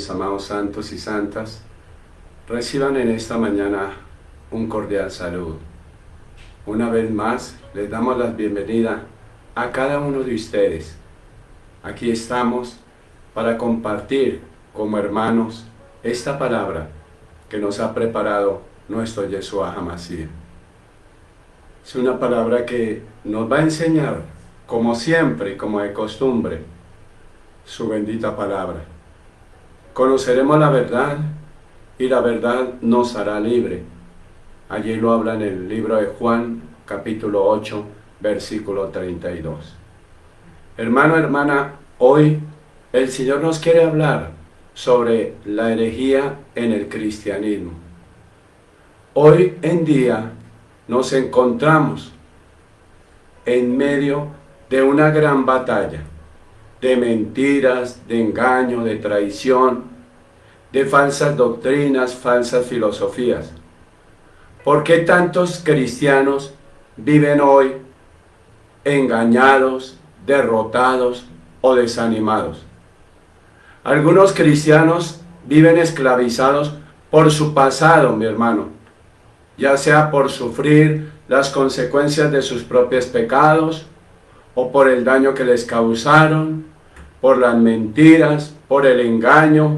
Mis amados santos y santas, reciban en esta mañana un cordial saludo. Una vez más, les damos la bienvenida a cada uno de ustedes. Aquí estamos para compartir como hermanos esta palabra que nos ha preparado nuestro Yeshua HaMashiach. Es una palabra que nos va a enseñar, como siempre y como de costumbre, su bendita palabra. Conoceremos la verdad y la verdad nos hará libre. Allí lo habla en el libro de Juan, capítulo 8, versículo 32. Hermano, hermana, hoy el Señor nos quiere hablar sobre la herejía en el cristianismo. Hoy en día nos encontramos en medio de una gran batalla de mentiras, de engaño, de traición, de falsas doctrinas, falsas filosofías. ¿Por qué tantos cristianos viven hoy engañados, derrotados o desanimados? Algunos cristianos viven esclavizados por su pasado, mi hermano, ya sea por sufrir las consecuencias de sus propios pecados o por el daño que les causaron, por las mentiras, por el engaño,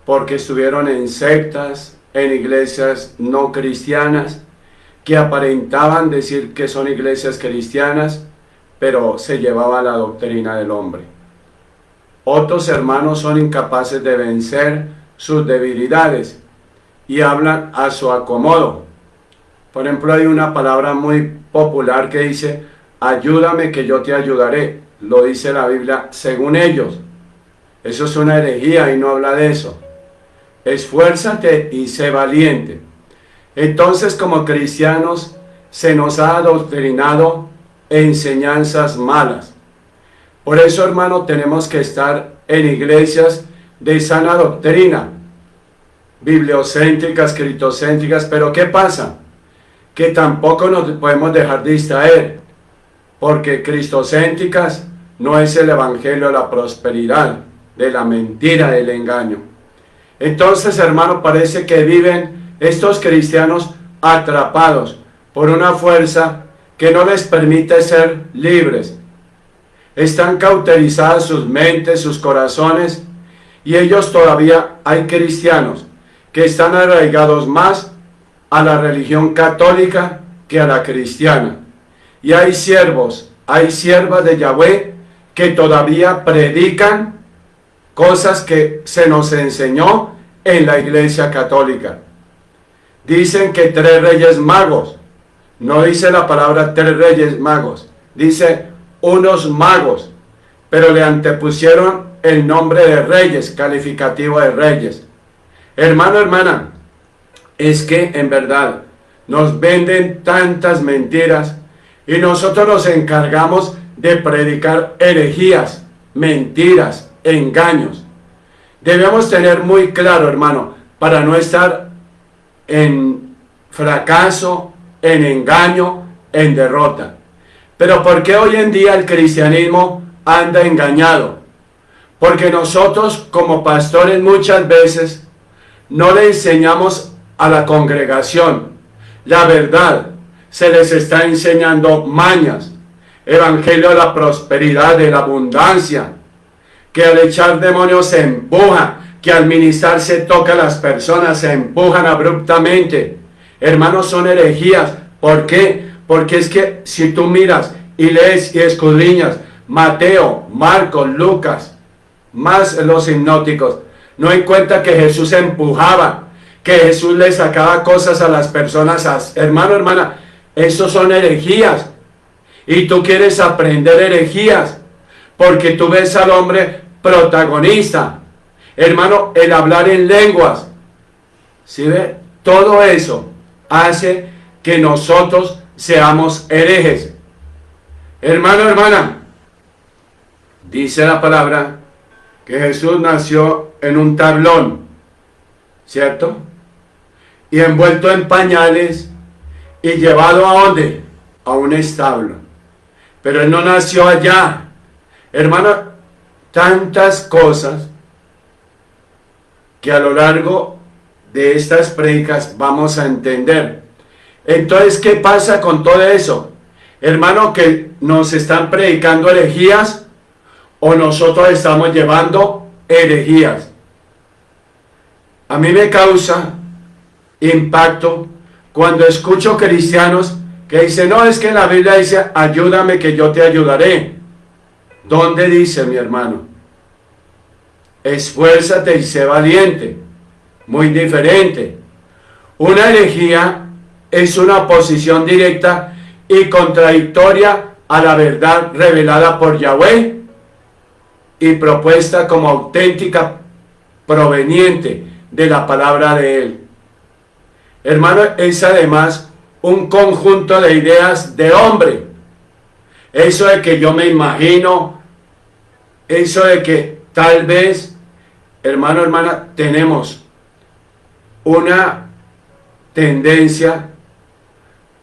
porque estuvieron en sectas, en iglesias no cristianas, que aparentaban decir que son iglesias cristianas, pero se llevaba la doctrina del hombre. Otros hermanos son incapaces de vencer sus debilidades y hablan a su acomodo. Por ejemplo, hay una palabra muy popular que dice: ayúdame que yo te ayudaré. Lo dice la Biblia según ellos. Eso es una herejía y no habla de eso. Esfuérzate y sé valiente. Entonces, como cristianos, se nos ha adoctrinado enseñanzas malas. Por eso, hermano, tenemos que estar en iglesias de sana doctrina, bibliocéntricas, cristocéntricas. Pero ¿qué pasa? Que tampoco nos podemos dejar distraer, porque cristocéntricas no es el evangelio de la prosperidad, de la mentira, del engaño. Entonces, hermano, parece que viven estos cristianos atrapados por una fuerza que no les permite ser libres. Están cauterizadas sus mentes, sus corazones, y ellos todavía hay cristianos que están arraigados más a la religión católica que a la cristiana. Y hay siervos, hay siervas de Yahweh que todavía predican cosas que se nos enseñó en la iglesia católica. Dicen que 3 reyes magos, no dice la palabra 3 reyes magos, dice unos magos, pero le antepusieron el nombre de reyes, calificativo de reyes. Hermano, hermana, es que en verdad nos venden tantas mentiras y nosotros nos encargamos de predicar herejías, mentiras, engaños. Debemos tener muy claro, hermano, para no estar en fracaso, en engaño, en derrota. Pero ¿por qué hoy en día el cristianismo anda engañado? Porque nosotros como pastores muchas veces no le enseñamos a la congregación la verdad. Se les está enseñando mañas, evangelio de la prosperidad, de la abundancia, que al echar demonios se empuja, que al ministrar se toca a las personas, se empujan abruptamente. Hermanos, son herejías. ¿Por qué? Porque es que si tú miras y lees y escudriñas Mateo, Marcos, Lucas, más los hipnóticos, no encuentra que Jesús empujaba, que Jesús le sacaba cosas a las personas. Hermano, hermana, esos son herejías. Y tú quieres aprender herejías porque tú ves al hombre protagonista. Hermano, el hablar en lenguas, ¿sí ve? Todo eso hace que nosotros seamos herejes. Hermano, hermana, dice la palabra que Jesús nació en un tablón, ¿cierto? Y envuelto en pañales y llevado ¿a dónde? A un establo. Pero él no nació allá. Hermano, tantas cosas que a lo largo de estas prédicas vamos a entender. Entonces, ¿qué pasa con todo eso? Hermano, que nos están predicando herejías o nosotros estamos llevando herejías. A mí me causa impacto cuando escucho cristianos que dicen, no, es que en la Biblia dice, ayúdame que yo te ayudaré. ¿Dónde dice, mi hermano? Esfuérzate y sé valiente. Muy diferente. Una herejía es una oposición directa y contradictoria a la verdad revelada por Yahweh y propuesta como auténtica proveniente de la palabra de Él. Hermano, es además un conjunto de ideas de hombre. Eso de que yo me imagino, eso de que tal vez, hermano, hermana, tenemos una tendencia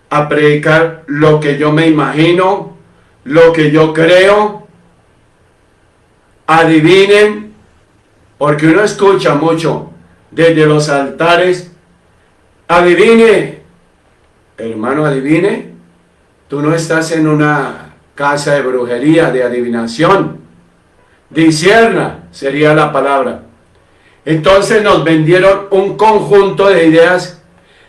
a predicar lo que yo me imagino, lo que yo creo. Adivinen, porque uno escucha mucho desde los altares, adivine, hermano, adivine. Tú no estás en una casa de brujería, de adivinación. Discierna sería la palabra. Entonces nos vendieron un conjunto de ideas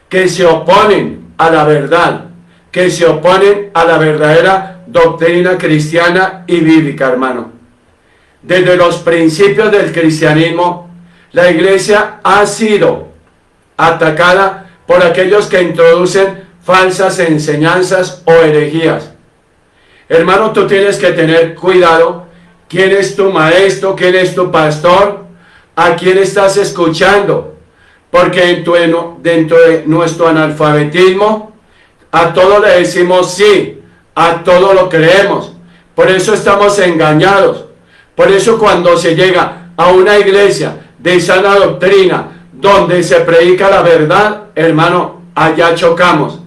que se oponen a la verdad, que se oponen a la verdadera doctrina cristiana y bíblica, hermano. Desde los principios del cristianismo, la iglesia ha sido atacada por aquellos que introducen falsas enseñanzas o herejías. Hermano, tú tienes que tener cuidado. ¿Quién es tu maestro? ¿Quién es tu pastor? ¿A quién estás escuchando? Porque dentro de nuestro analfabetismo, a todo le decimos sí, a todo lo creemos. Por eso estamos engañados. Por eso cuando se llega a una iglesia de sana doctrina, donde se predica la verdad, hermano, allá chocamos.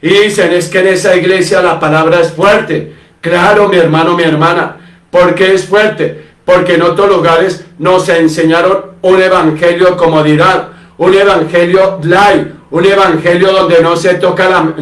Y dicen, es que en esa iglesia la palabra es fuerte. Claro, mi hermano, mi hermana. ¿Por qué es fuerte? Porque en otros lugares nos enseñaron un evangelio de comodidad, un evangelio light, un evangelio donde no se toca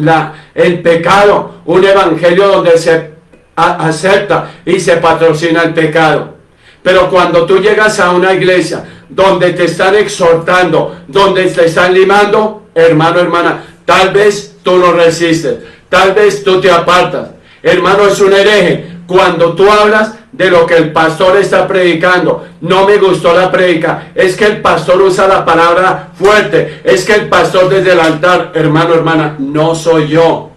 el pecado, un evangelio donde se acepta y se patrocina el pecado. Pero cuando tú llegas a una iglesia donde te están exhortando, donde te están limando, hermano, hermana, tal vez tú no resistes, tal vez tú te apartas. Hermano, es un hereje cuando tú hablas de lo que el pastor está predicando. No me gustó la prédica, es que el pastor usa la palabra fuerte, es que el pastor desde el altar, hermano, hermana, no soy yo.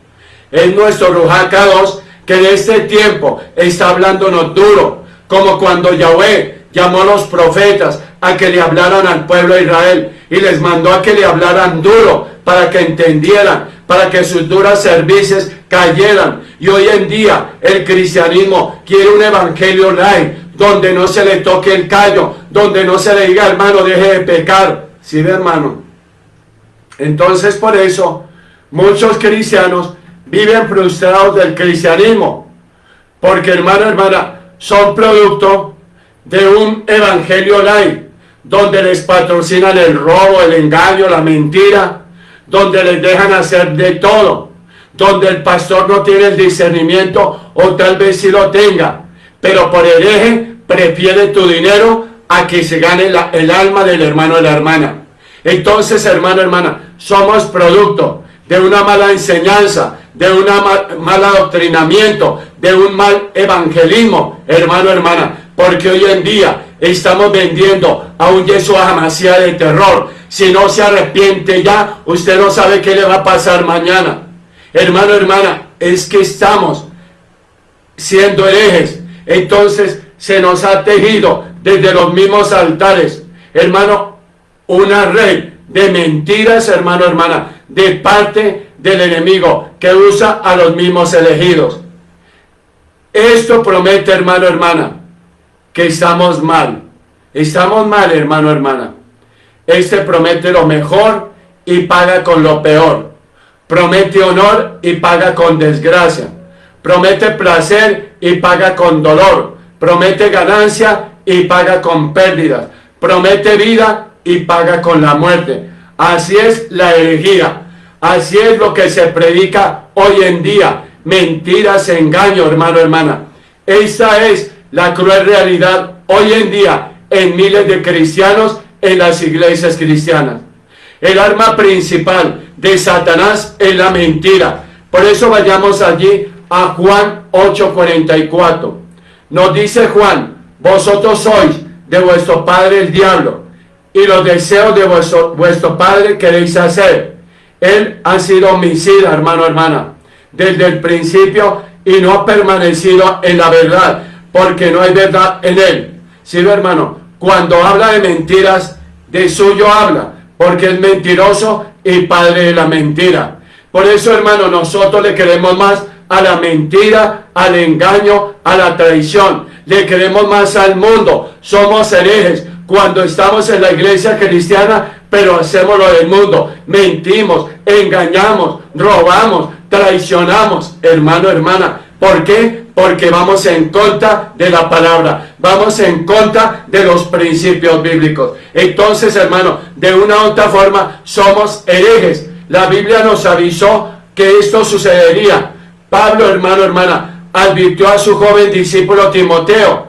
Es nuestro Ruach Kadosh que de este tiempo está hablándonos duro, como cuando Yahweh llamó a los profetas a que le hablaran al pueblo de Israel y les mandó a que le hablaran duro para que entendieran, para que sus duras cervices cayeran. Y hoy en día el cristianismo quiere un evangelio light, donde no se le toque el callo, donde no se le diga, hermano, deje de pecar. ¿Sí ve, hermano? Entonces, por eso muchos cristianos viven frustrados del cristianismo, porque, hermano, hermana, son producto de un evangelio light, donde les patrocinan el robo, el engaño, la mentira, donde les dejan hacer de todo, donde el pastor no tiene el discernimiento, o tal vez sí lo tenga, pero por hereje prefiere tu dinero a que se gane el alma del hermano o de la hermana. Entonces, hermano, hermana, somos producto de una mala enseñanza, de un mal adoctrinamiento, de un mal evangelismo, hermano, hermana, porque hoy en día estamos vendiendo a un Yeshua Hamashiach de terror. Si no se arrepiente ya, usted no sabe qué le va a pasar mañana. Hermano, hermana, es que estamos siendo herejes. Entonces se nos ha tejido desde los mismos altares, hermano, una red de mentiras, hermano, hermana, de parte del enemigo que usa a los mismos elegidos. Esto promete, hermano, hermana, que estamos mal. Estamos mal, hermano, hermana. Este promete lo mejor y paga con lo peor. Promete honor y paga con desgracia. Promete placer y paga con dolor. Promete ganancia y paga con pérdidas. Promete vida y paga con la muerte. Así es la herejía. Así es lo que se predica hoy en día. Mentiras, engaño, hermano, hermana. Esta es la cruel realidad hoy en día en miles de cristianos en las iglesias cristianas. El arma principal de Satanás es la mentira. Por eso vayamos allí a Juan 8:44. Nos dice Juan: vosotros sois de vuestro padre el diablo, y los deseos de vuestro padre queréis hacer. Él ha sido homicida, hermano, hermana, desde el principio, y no ha permanecido en la verdad, porque no hay verdad en él. ¿Sí, hermano? Cuando habla de mentiras, de suyo habla, porque es mentiroso y padre de la mentira. Por eso, hermano, nosotros le queremos más a la mentira, al engaño, a la traición. Le queremos más al mundo. Somos herejes cuando estamos en la iglesia cristiana, pero hacemos lo del mundo. Mentimos, engañamos, robamos, traicionamos, hermano, hermana. ¿Por qué? Porque vamos en contra de la palabra, vamos en contra de los principios bíblicos. Entonces, hermano, de una u otra forma somos herejes. La Biblia nos avisó que esto sucedería. Pablo, hermano, hermana, advirtió a su joven discípulo Timoteo,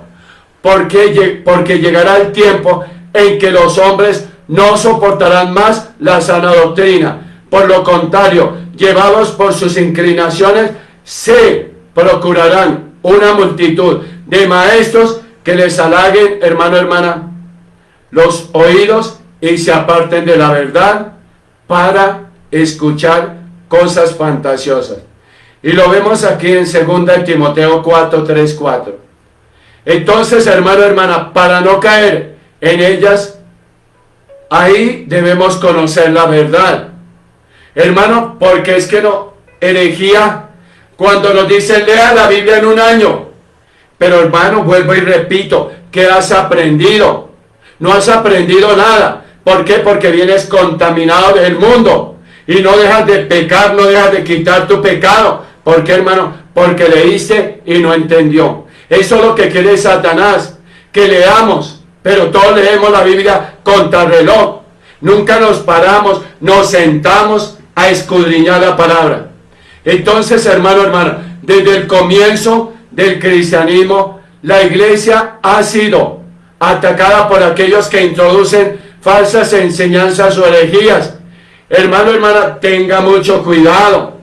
porque llegará el tiempo en que los hombres no soportarán más la sana doctrina. Por lo contrario, llevados por sus inclinaciones, se procurarán una multitud de maestros que les halaguen, hermano, hermana, los oídos y se aparten de la verdad para escuchar cosas fantasiosas. Y lo vemos aquí en 2 Timoteo 4:3-4. Entonces, hermano, hermana, para no caer en ellas, ahí debemos conocer la verdad. Hermano, porque es que no, herejía, cuando nos dicen lea la Biblia en un año. Pero, hermano, vuelvo y repito, ¿qué has aprendido? No has aprendido nada. ¿Por qué? Porque vienes contaminado del mundo y no dejas de pecar, no dejas de quitar tu pecado. ¿Por qué, hermano? Porque leíste y no entendió. Eso es lo que quiere Satanás, que leamos, pero todos leemos la Biblia contra reloj. Nunca nos paramos, nos sentamos a escudriñar la palabra. Entonces, hermano, hermana, desde el comienzo del cristianismo, la iglesia ha sido atacada por aquellos que introducen falsas enseñanzas o herejías. Hermano, hermana, tenga mucho cuidado.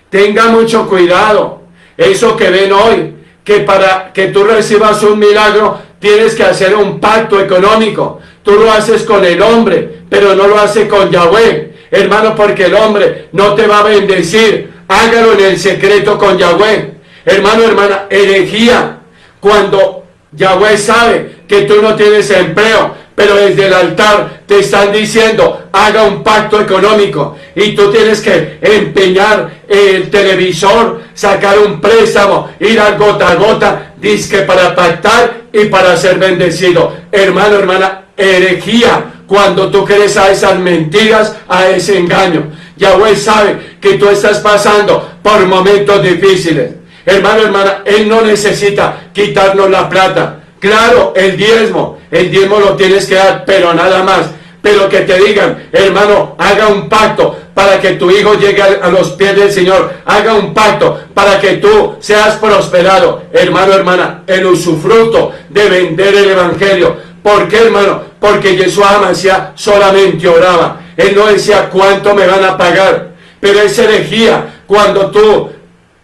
Tenga mucho cuidado. Eso que ven hoy, que para que tú recibas un milagro, tienes que hacer un pacto económico. Tú lo haces con el hombre, pero no lo haces con Yahweh. Hermano, porque el hombre no te va a bendecir. Hágalo en el secreto con Yahweh. Hermano, hermana, herejía. Cuando Yahweh sabe que tú no tienes empleo, pero desde el altar te están diciendo, haga un pacto económico, y tú tienes que empeñar el televisor, sacar un préstamo, ir a gota a gota, dizque para pactar y para ser bendecido. Hermano, hermana, herejía, cuando tú crees a esas mentiras, a ese engaño. Yahweh sabe que tú estás pasando por momentos difíciles. Hermano, hermana, Él no necesita quitarnos la plata. Claro, el diezmo lo tienes que dar, pero nada más. Pero que te digan, hermano, haga un pacto para que tu hijo llegue a los pies del Señor. Haga un pacto para que tú seas prosperado. Hermano, hermana, el usufructo de vender el evangelio. ¿Por qué, hermano? Porque Yeshua Hamashiach solamente oraba. Él no decía cuánto me van a pagar. Pero es herejía cuando tú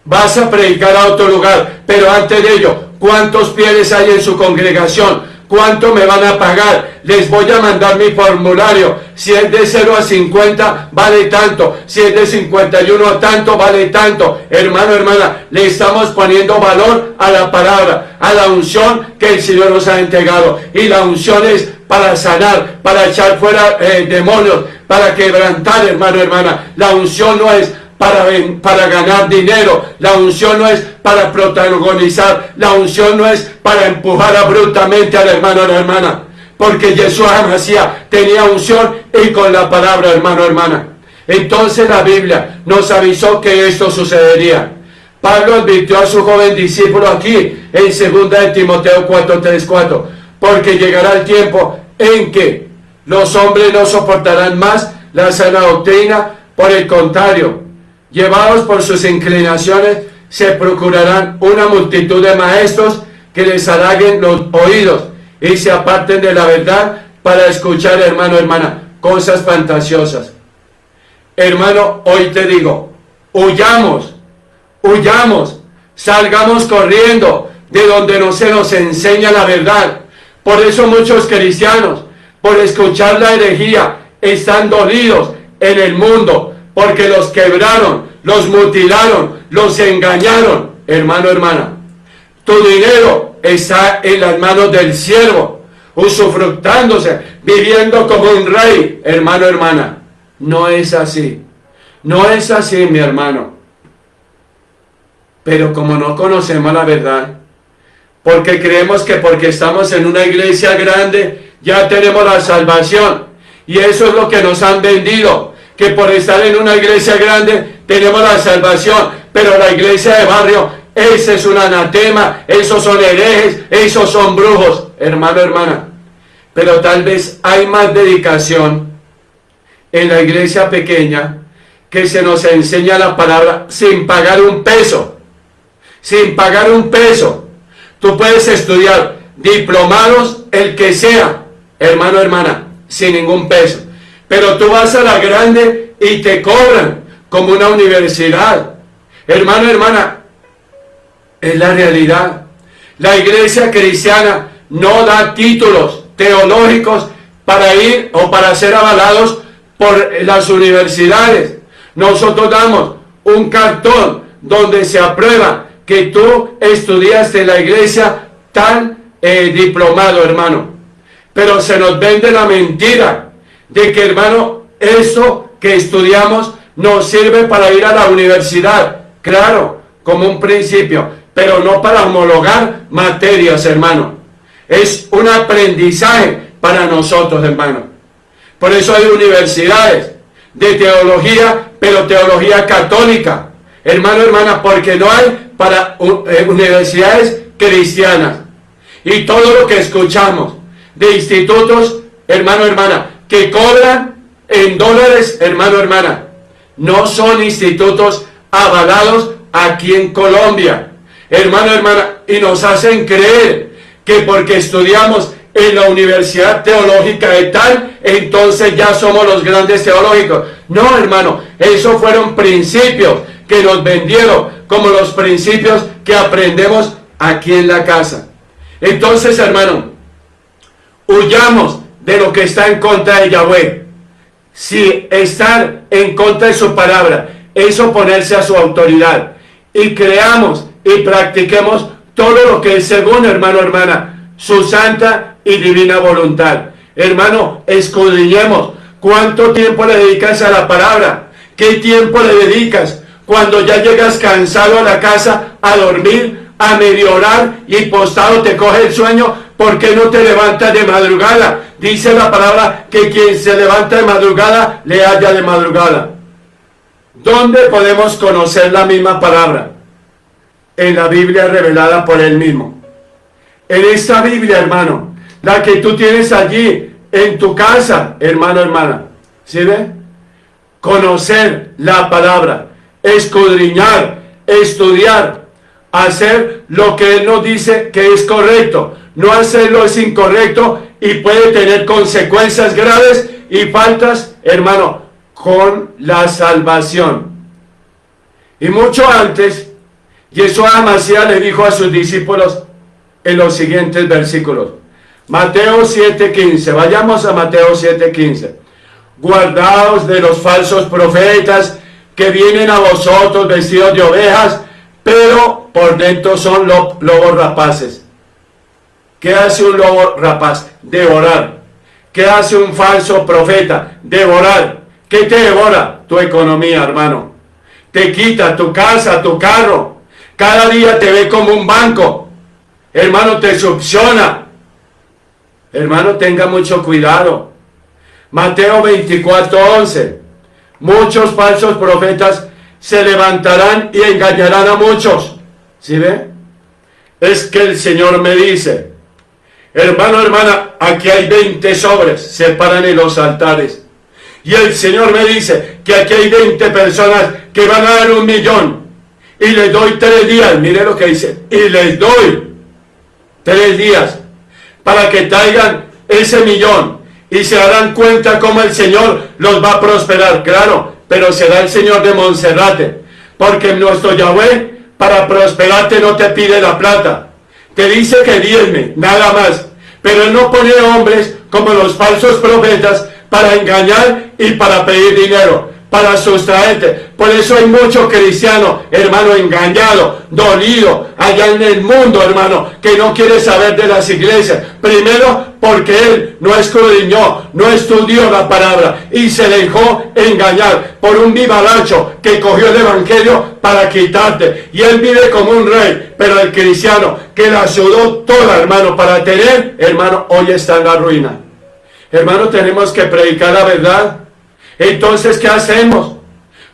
vas a predicar a otro lugar, pero antes de ello, ¿cuántos fieles hay en su congregación? ¿Cuánto me van a pagar? Les voy a mandar mi formulario. Si es de 0 a 50, vale tanto. Si es de 51 a tanto, vale tanto. Hermano, hermana, le estamos poniendo valor a la palabra, a la unción que el Señor nos ha entregado. Y la unción es para sanar, para echar fuera demonios, para quebrantar, hermano, hermana. La unción no es para ganar dinero. La unción no es para protagonizar. La unción no es para empujar abruptamente al hermano o la hermana. Porque Yeshua Hamashiach tenía unción y con la palabra, hermano, hermana. Entonces la Biblia nos avisó que esto sucedería. Pablo advirtió a su joven discípulo aquí en 2 Timoteo 4:3-4. Porque llegará el tiempo en que Los hombres no soportarán más la sana doctrina, por el contrario, llevados por sus inclinaciones, se procurarán una multitud de maestros que les halaguen los oídos y se aparten de la verdad para escuchar, hermano, hermana, cosas fantasiosas. Hermano, hoy te digo, huyamos, salgamos corriendo de donde no se nos enseña la verdad. Por eso muchos cristianos, por escuchar la herejía, están dolidos en el mundo, porque los quebraron, los mutilaron, los engañaron. Hermano, hermana, tu dinero está en las manos del siervo, usufructándose, viviendo como un rey. Hermano, hermana, no es así, no es así, mi hermano. Pero como no conocemos la verdad, porque creemos que porque estamos en una iglesia grande ya tenemos la salvación, y eso es lo que nos han vendido, que por estar en una iglesia grande tenemos la salvación, pero la iglesia de barrio, ese es un anatema, esos son herejes, esos son brujos. Hermano, hermana, pero tal vez hay más dedicación en la iglesia pequeña, que se nos enseña la palabra sin pagar un peso, sin pagar un peso. Tú puedes estudiar diplomados, el que sea, hermano, hermana, sin ningún peso, pero tú vas a la grande y te cobran como una universidad. Hermano, hermana, es la realidad. La iglesia cristiana no da títulos teológicos para ir o para ser avalados por las universidades. Nosotros damos un cartón donde se aprueba que tú estudiaste en la iglesia tal diplomado, hermano. Pero se nos vende la mentira de que, hermano, eso que estudiamos nos sirve para ir a la universidad. Claro, como un principio, pero no para homologar materias, hermano. Es un aprendizaje para nosotros, hermano. Por eso hay universidades de teología, pero teología católica, hermano, hermana, porque no hay para universidades cristianas. Y todo lo que escuchamos de institutos, hermano, hermana, que cobran en dólares, hermano, hermana, no son institutos avalados aquí en Colombia, hermano, hermana, y nos hacen creer que porque estudiamos en la Universidad Teológica de tal, entonces ya somos los grandes teológicos. No, hermano, esos fueron principios que nos vendieron como los principios que aprendemos aquí en la casa. Entonces, hermano, huyamos de lo que está en contra de Yahweh. Si estar en contra de su palabra es oponerse a su autoridad, y creamos y practiquemos todo lo que es según, hermano, hermana, su santa y divina voluntad. Hermano, escudriñemos cuánto tiempo le dedicas a la palabra, qué tiempo le dedicas cuando ya llegas cansado a la casa a dormir, a medio orar y postado te coge el sueño. ¿Por qué no te levantas de madrugada? Dice la palabra que quien se levanta de madrugada le halla de madrugada. ¿Dónde podemos conocer la misma palabra? En la Biblia revelada por Él mismo. En esta Biblia, hermano, la que tú tienes allí en tu casa, hermano, hermana, ¿sí ve? Conocer la palabra, escudriñar, estudiar, hacer lo que Él nos dice que es correcto. No hacerlo es incorrecto y puede tener consecuencias graves y faltas, hermano, con la salvación. Y mucho antes, Yeshua Hamashiach le dijo a sus discípulos en los siguientes versículos. Mateo 7:15, vayamos a Mateo 7:15. Guardaos de los falsos profetas que vienen a vosotros vestidos de ovejas, pero por dentro son lobos rapaces. ¿Qué hace un lobo rapaz? Devorar. ¿Qué hace un falso profeta? Devorar. ¿Qué te devora? Tu economía, hermano. Te quita tu casa, tu carro. Cada día te ve como un banco. Hermano, te succiona. Hermano, tenga mucho cuidado. Mateo 24:11. Muchos falsos profetas se levantarán y engañarán a muchos. ¿Sí ve? Es que el Señor me dice, hermano, hermana, aquí hay 20 sobres, se paran en los altares. Y el Señor me dice que aquí hay 20 personas que van a dar 1 millón. Y les doy 3 días, mire lo que dice, y les doy 3 días para que traigan ese millón. Y se darán cuenta cómo el Señor los va a prosperar, claro, pero será el Señor de Monserrate. Porque nuestro Yahweh, para prosperarte no te pide la plata. Te dice que diezme, nada más. Pero Él no pone hombres como los falsos profetas para engañar y para pedir dinero, para sustraerte. Por eso hay mucho cristiano, hermano, engañado, dolido, allá en el mundo, hermano, que no quiere saber de las iglesias. Primero, porque él no escudriñó, no estudió la palabra y se dejó engañar por un vivaracho que cogió el evangelio para quitarte. Y él vive como un rey, pero el cristiano que la sudó toda, hermano, para tener, hermano, hoy está en la ruina. Hermano, tenemos que predicar la verdad. Entonces, ¿qué hacemos?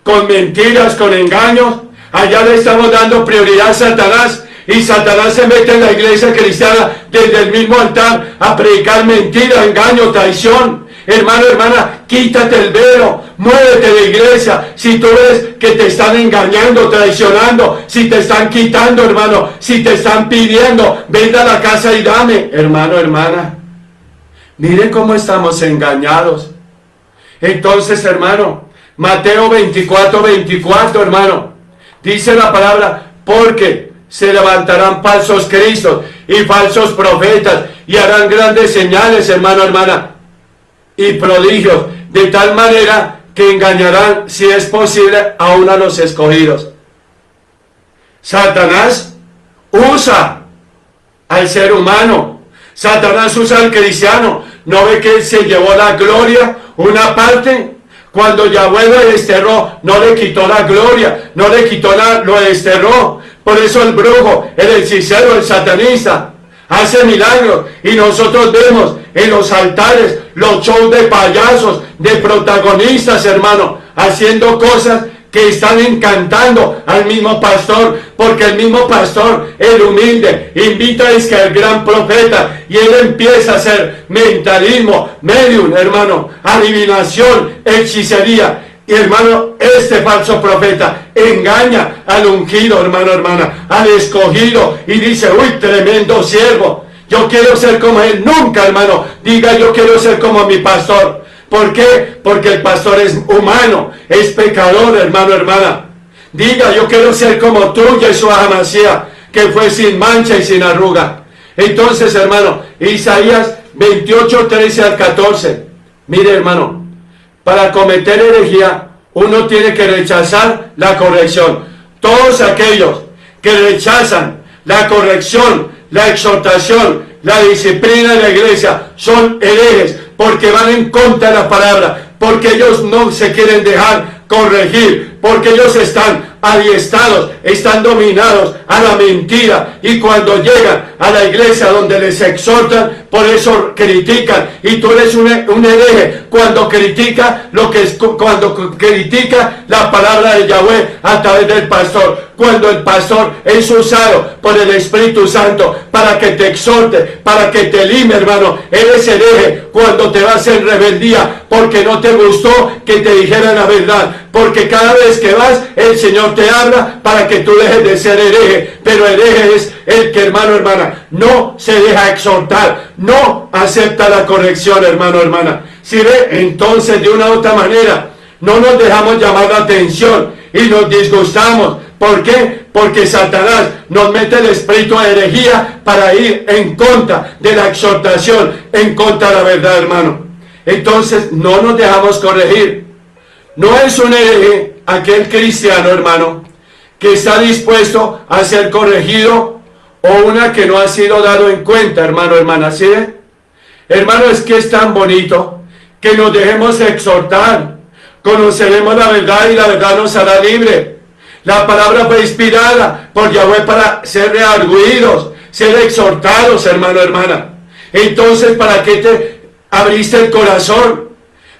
Con mentiras, con engaños. Allá le estamos dando prioridad a Satanás. Y Satanás se mete en la iglesia cristiana desde el mismo altar a predicar mentira, engaño, traición. Hermano, hermana, quítate el velo, muévete de iglesia. Si tú ves que te están engañando, traicionando, si te están quitando, hermano, si te están pidiendo, ven a la casa y dame. Hermano, hermana, miren cómo estamos engañados. Entonces, hermano, Mateo 24, 24, hermano, dice la palabra, porque se levantarán falsos cristos y falsos profetas y harán grandes señales, hermano, hermana, y prodigios, de tal manera que engañarán, si es posible, aún a los escogidos. Satanás usa al ser humano. Satanás usa al cristiano. ¿No ve que él se llevó la gloria? Una parte, cuando Yahweh lo desterró, no le quitó la gloria, no le quitó lo desterró. Por eso el brujo, el hechicero, el satanista, hace milagros. Y nosotros vemos en los altares los shows de payasos, de protagonistas, hermano, haciendo cosas que están encantando al mismo pastor, porque el mismo pastor, el humilde, invita a que al gran profeta, y él empieza a hacer mentalismo, medium, hermano, adivinación, hechicería. Y hermano, este falso profeta engaña al ungido, hermano, hermana, al escogido, y dice, uy, tremendo siervo, yo quiero ser como él. Nunca, hermano, diga yo quiero ser como mi pastor. ¿Por qué? Porque el pastor es humano, es pecador, hermano, hermana. Diga, yo quiero ser como tú, Yeshua HaMashiach, que fue sin mancha y sin arruga. Entonces, hermano, Isaías 28, 13 al 14. Mire, hermano, para cometer herejía, uno tiene que rechazar la corrección. Todos aquellos que rechazan la corrección, la exhortación, la disciplina de la iglesia, son herejes, porque van en contra de la palabra, porque ellos no se quieren dejar corregir, porque ellos están adiestrados, están dominados a la mentira, y cuando llegan a la iglesia donde les exhortan, por eso critican. Y tú eres un hereje cuando critica cuando critica la palabra de Yahweh a través del pastor. Cuando el pastor es usado por el Espíritu Santo para que te exhorte, para que te lime, hermano, eres hereje cuando te vas en rebeldía porque no te gustó que te dijeran la verdad. Porque cada vez que vas, el Señor te habla para que tú dejes de ser hereje. Pero hereje es el que, hermano, hermana, no se deja exhortar, no acepta la corrección, hermano, hermana. Si ve, entonces de una u otra manera no nos dejamos llamar la atención y nos disgustamos. ¿Por qué? Porque Satanás nos mete el espíritu de herejía para ir en contra de la exhortación, en contra de la verdad, hermano. Entonces no nos dejamos corregir. No es un hereje aquel cristiano, hermano, que está dispuesto a ser corregido, o una que no ha sido dado en cuenta, hermano, hermana. ¿Sí? Hermano, es que es tan bonito que nos dejemos exhortar. Conoceremos la verdad y la verdad nos hará libre. La palabra fue inspirada por Yahweh para ser redarguidos, ser exhortados, hermano, hermana. Entonces, ¿para qué te abriste el corazón?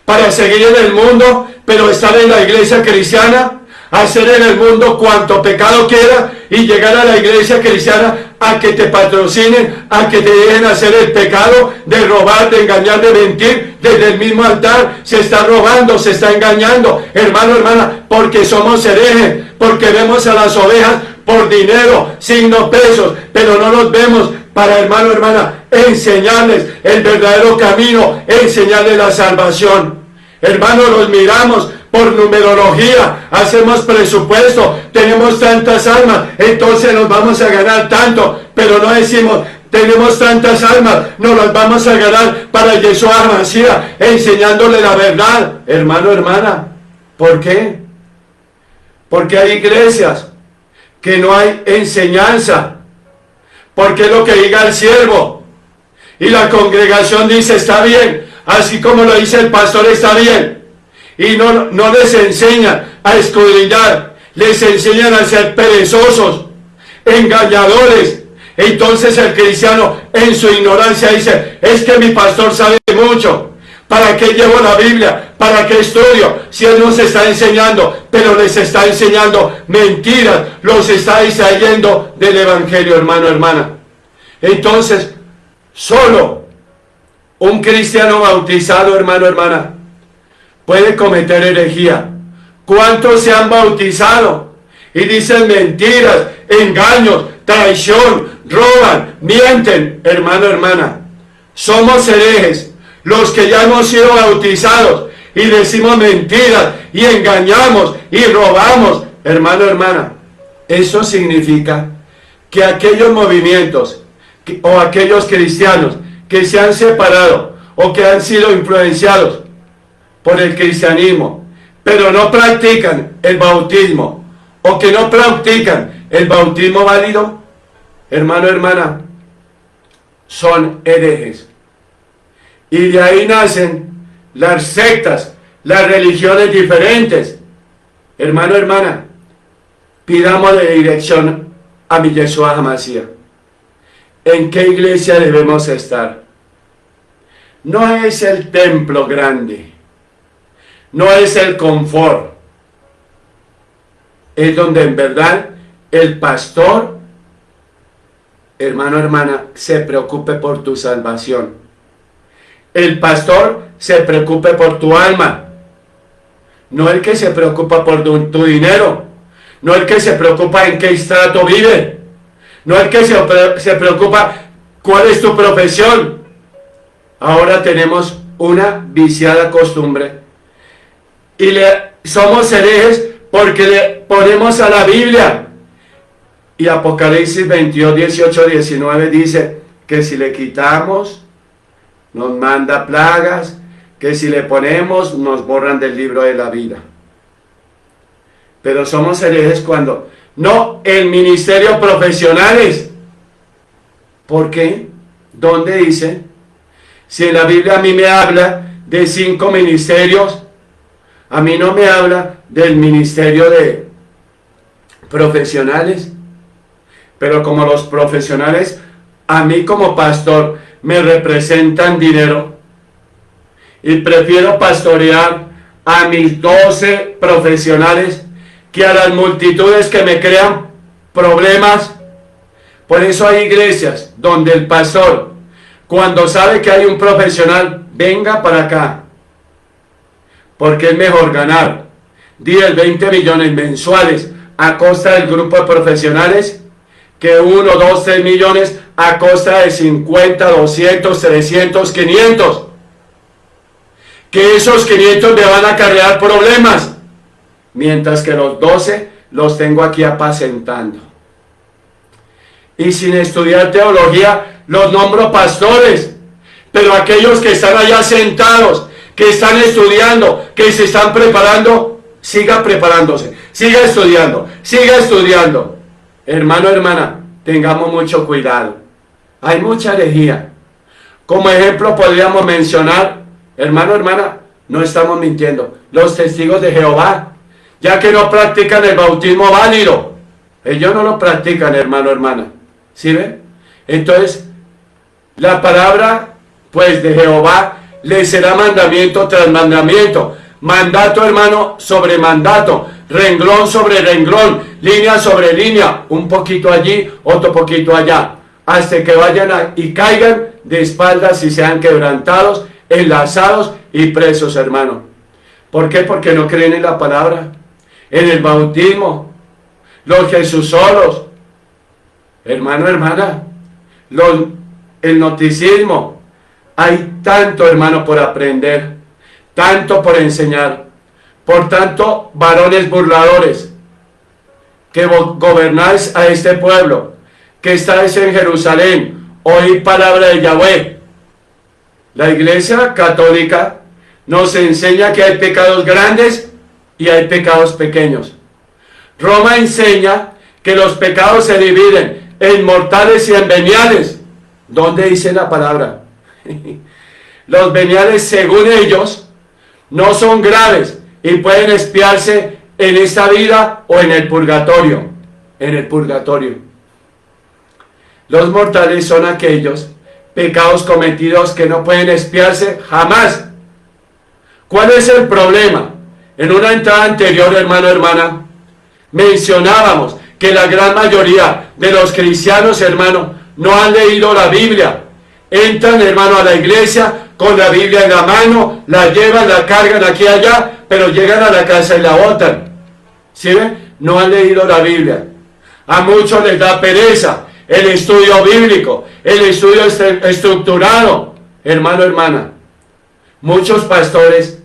Para seguir en el mundo, pero estar en la iglesia cristiana, hacer en el mundo cuanto pecado quiera, y llegar a la iglesia cristiana a que te patrocinen, a que te dejen hacer el pecado de robar, de engañar, de mentir. Desde el mismo altar se está robando, se está engañando, hermano, hermana, porque somos herejes, porque vemos a las ovejas por dinero, signos, pesos, pero no los vemos para, hermano, hermana, enseñarles el verdadero camino, enseñarles la salvación. Hermano, los miramos por numerología, hacemos presupuesto, tenemos tantas almas, entonces nos vamos a ganar tanto, pero no decimos, tenemos tantas almas, nos las vamos a ganar para Yeshua HaMashiach, enseñándole la verdad. Hermano, hermana, ¿por qué? Porque hay iglesias que no hay enseñanza, porque es lo que diga el siervo, y la congregación dice está bien, así como lo dice el pastor está bien, y no les enseñan a escudriñar, les enseñan a ser perezosos, engañadores. Entonces el cristiano en su ignorancia dice, es que mi pastor sabe mucho, ¿para qué llevo la Biblia? ¿Para qué estudio? Si él nos está enseñando, pero les está enseñando mentiras, los está distrayendo del evangelio, hermano, hermana. Entonces, solo un cristiano bautizado, hermano, hermana, puede cometer herejía. ¿Cuántos se han bautizado y dicen mentiras, engaños, traición, roban, mienten? Hermano, hermana, somos herejes los que ya hemos sido bautizados y decimos mentiras y engañamos y robamos. Hermano, hermana, eso significa que aquellos movimientos o aquellos cristianos que se han separado o que han sido influenciados por el cristianismo, pero no practican el bautismo, o que no practican el bautismo válido, hermano, hermana, son herejes. Y de ahí nacen las sectas, las religiones diferentes. Hermano, hermana, pidámosle dirección a mi Yeshua HaMashiach. ¿En qué iglesia debemos estar? No es el templo grande, no es el confort, es donde en verdad el pastor, hermano, hermana, se preocupe por tu salvación. El pastor se preocupe por tu alma, no el que se preocupa por tu dinero, no el que se preocupa en qué estrato vive, no el que se preocupa cuál es tu profesión. Ahora tenemos una viciada costumbre y somos herejes porque le ponemos a la Biblia. Y Apocalipsis 22, 18, 19 dice que si le quitamos, nos manda plagas, que si le ponemos, nos borran del libro de la vida. Pero somos herejes cuando no el ministerio profesionales. ¿Por qué? ¿Dónde dice? Si en la Biblia a mí me habla de 5 ministerios, a mí no me habla del ministerio de profesionales. Pero como los profesionales, a mí como pastor, me representan dinero, y prefiero pastorear a mis 12 profesionales que a las multitudes que me crean problemas. Por eso hay iglesias donde el pastor, cuando sabe que hay un profesional, venga para acá, porque es mejor ganar 10, 20 millones mensuales a costa del grupo de profesionales que 1, 2, 3 millones a costa de 50, 200, 300, 500. Que esos 500 me van a acarrear problemas, mientras que los 12 los tengo aquí apacentando. Y sin estudiar teología los nombro pastores, pero aquellos que están allá sentados, que están estudiando, que se están preparando, siga preparándose, siga estudiando. Hermano, hermana, tengamos mucho cuidado. Hay mucha herejía. Como ejemplo podríamos mencionar, hermano, hermana, no estamos mintiendo, los testigos de Jehová, ya que no practican el bautismo válido. Ellos no lo practican, hermano, hermana. ¿Sí ven? Entonces, la palabra, pues, de Jehová les será mandamiento tras mandamiento. Mandato, hermano, sobre mandato. renglón sobre renglón, línea sobre línea, un poquito allí, otro poquito allá, hasta que vayan y caigan de espaldas y sean quebrantados, enlazados y presos, hermano. ¿Por qué? Porque no creen en la palabra, en el bautismo, los Jesús solos, hermano, hermana, el noticismo. Hay tanto, hermano, por aprender, tanto por enseñar. Por tanto, varones burladores, que gobernáis a este pueblo, que estáis en Jerusalén, oíd palabra de Yahweh. La Iglesia Católica nos enseña que hay pecados grandes y hay pecados pequeños. Roma enseña que los pecados se dividen en mortales y en veniales. ¿Dónde dice la palabra? Los veniales, según ellos, no son graves y pueden expiarse en esta vida o en el purgatorio. En el purgatorio. Los mortales son aquellos pecados cometidos que no pueden expiarse jamás. ¿Cuál es el problema? En una entrada anterior, hermano, hermana, mencionábamos que la gran mayoría de los cristianos, hermano, no han leído la Biblia. Entran, hermano, a la iglesia con la Biblia en la mano, la llevan, la cargan aquí y allá, pero llegan a la casa y la botan. ¿Sí ven? No han leído la Biblia. A muchos les da pereza el estudio bíblico, el estudio estructurado. Hermano, hermana, muchos pastores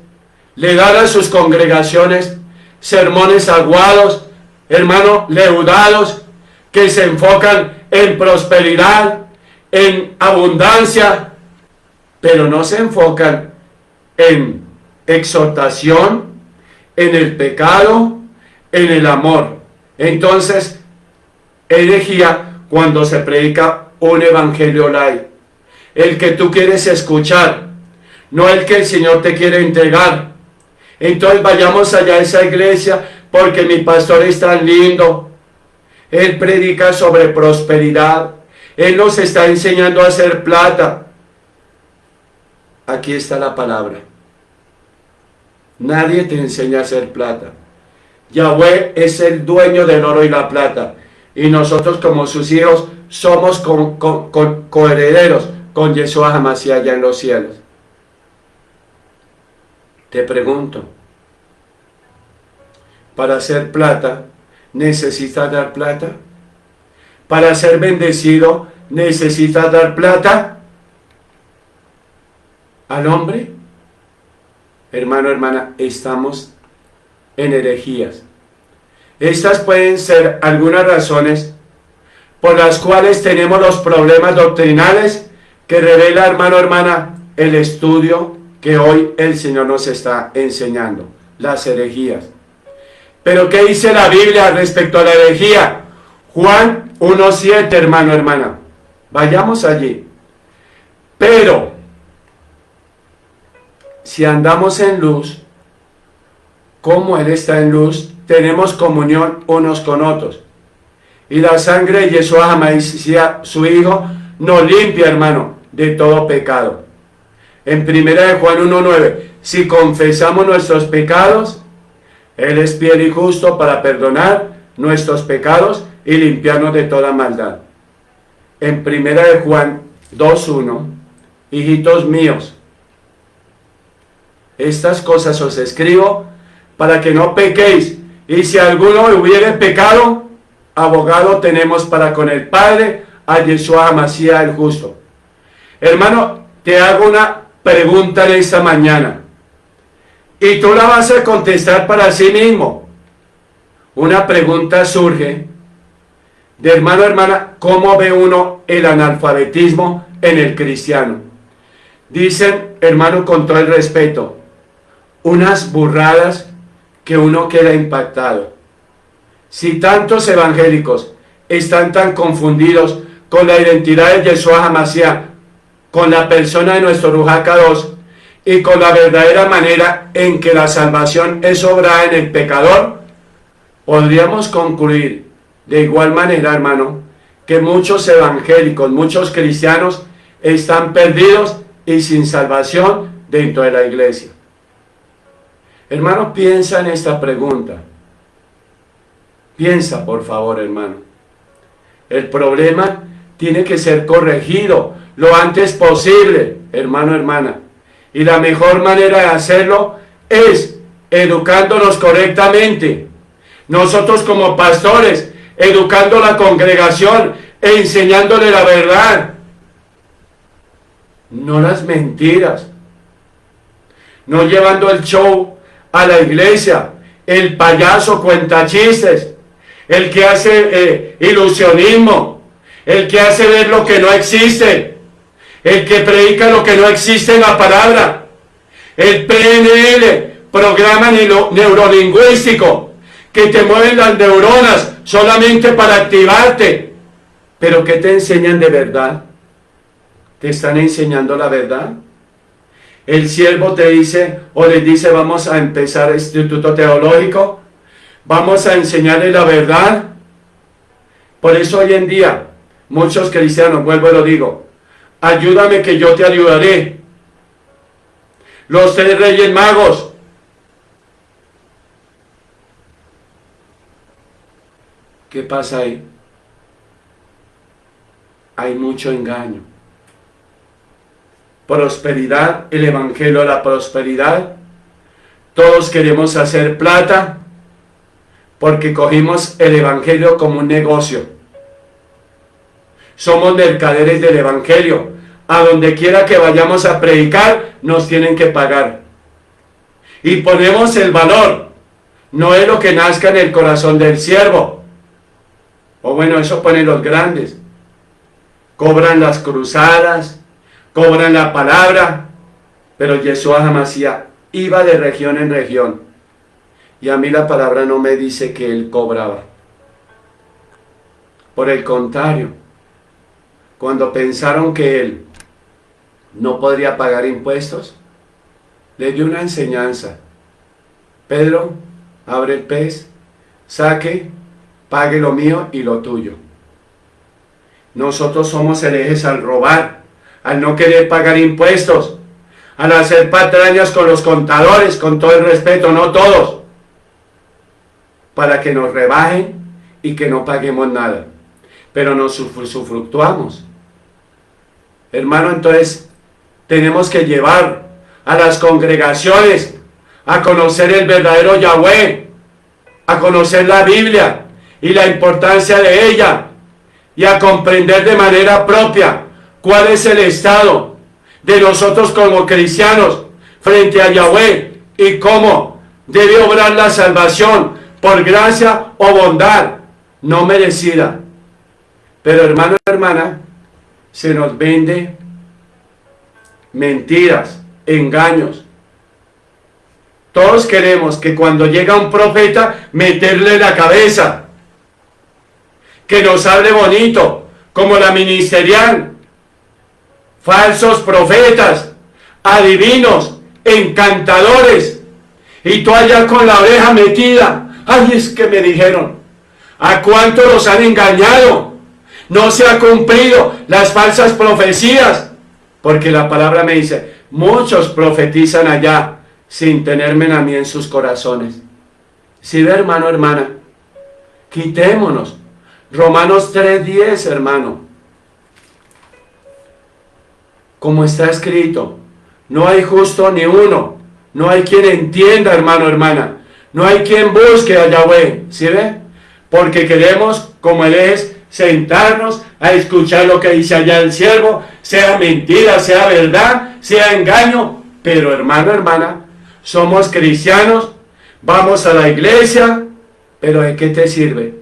le dan a sus congregaciones sermones aguados, hermano, leudados, que se enfocan en prosperidad, en abundancia, pero no se enfocan en exhortación, en el pecado, en el amor. Entonces, herejía cuando se predica un evangelio light, el que tú quieres escuchar, no el que el Señor te quiere entregar. Entonces vayamos allá a esa iglesia porque mi pastor es tan lindo, él predica sobre prosperidad, él nos está enseñando a hacer plata. Aquí está la palabra. Nadie te enseña a hacer plata. Yahweh es el dueño del oro y la plata. Y nosotros como sus hijos somos coherederos con Yeshua Hamashiach allá en los cielos. Te pregunto, para hacer plata, ¿necesitas dar plata? Para ser bendecido, ¿necesitas dar plata al hombre? Hermano, hermana, estamos en herejías. Estas pueden ser algunas razones por las cuales tenemos los problemas doctrinales que revela, hermano, hermana, el estudio que hoy el Señor nos está enseñando, las herejías. Pero ¿qué dice la Biblia respecto a la herejía? Juan 1:7, hermano, hermana. Vayamos allí. Pero si andamos en luz, como Él está en luz, tenemos comunión unos con otros. Y la sangre de Yeshua Hamashiach, su Hijo, nos limpia, hermano, de todo pecado. En 1 Juan 1:9, si confesamos nuestros pecados, Él es fiel y justo para perdonar nuestros pecados y limpiarnos de toda maldad. En 1 Juan 2:1, hijitos míos, estas cosas os escribo para que no pequéis. Y si alguno hubiere pecado, abogado tenemos para con el Padre, a Yeshua Hamashiach el justo. Hermano, te hago una pregunta en esta mañana. Y tú la vas a contestar para sí mismo. Una pregunta surge de hermano, hermana, ¿cómo ve uno el analfabetismo en el cristiano? Dicen, hermano, con todo el respeto, unas burradas que uno queda impactado. Si tantos evangélicos están tan confundidos con la identidad de Yeshua Hamashiach, con la persona de nuestro Ruach Kadosh y con la verdadera manera en que la salvación es obrada en el pecador, podríamos concluir de igual manera, hermano, que muchos evangélicos, muchos cristianos están perdidos y sin salvación dentro de la iglesia. Hermano, piensa en esta pregunta. Piensa, por favor, hermano. El problema tiene que ser corregido lo antes posible, hermano, hermana. Y la mejor manera de hacerlo es educándonos correctamente. Nosotros como pastores, educando a la congregación e enseñándole la verdad. No las mentiras. No llevando el show a la iglesia. El payaso cuenta chistes. El que hace ilusionismo. El que hace ver lo que no existe. El que predica lo que no existe en la palabra. El PNL, programa neurolingüístico, que te mueven las neuronas solamente para activarte. Pero ¿qué te enseñan de verdad? ¿Te están enseñando la verdad? El siervo te dice o les dice: vamos a empezar el instituto teológico, vamos a enseñarle la verdad. Por eso hoy en día muchos cristianos, vuelvo y lo digo, ayúdame que yo te ayudaré. Los 3 reyes magos. ¿Qué pasa ahí? Hay mucho engaño. Prosperidad, el evangelio de la prosperidad. Todos queremos hacer plata porque cogimos el evangelio como un negocio. Somos mercaderes del evangelio. A donde quiera que vayamos a predicar, nos tienen que pagar. Y ponemos el valor. No es lo que nazca en el corazón del siervo. O bueno, eso ponen los grandes. Cobran las cruzadas, cobran la palabra. Pero Yeshua Hamashiach iba de región en región. Y a mí la palabra no me dice que él cobraba. Por el contrario, cuando pensaron que él no podría pagar impuestos, le dio una enseñanza. Pedro, abre el pez, saque, pague lo mío y lo tuyo. Nosotros somos herejes al robar, al no querer pagar impuestos, al hacer patrañas con los contadores, con todo el respeto, no todos, para que nos rebajen y que no paguemos nada. Pero nos usufructuamos. Hermano, entonces tenemos que llevar a las congregaciones a conocer el verdadero Yahweh, a conocer la Biblia y la importancia de ella, y a comprender de manera propia cuál es el estado de nosotros como cristianos frente a Yahweh y cómo debe obrar la salvación por gracia o bondad no merecida. Pero hermano, hermana, se nos vende mentiras, engaños. Todos queremos que cuando llega un profeta, meterle la cabeza, que nos hable bonito, como la ministerial. Falsos profetas, adivinos, encantadores, y tú allá con la oreja metida. Ay, es que me dijeron, ¿a cuánto los han engañado? No se ha cumplido las falsas profecías, porque la palabra me dice, muchos profetizan allá sin tenerme a mí en sus corazones. Si ve, hermano, hermana, quitémonos. Romanos 3:10, hermano. Como está escrito, no hay justo ni uno, no hay quien entienda, hermano, hermana, no hay quien busque a Yahweh. ¿Sí ve? Porque queremos, como él es, sentarnos a escuchar lo que dice allá el siervo, sea mentira, sea verdad, sea engaño. Pero hermano, hermana, somos cristianos, vamos a la iglesia, pero ¿de qué te sirve?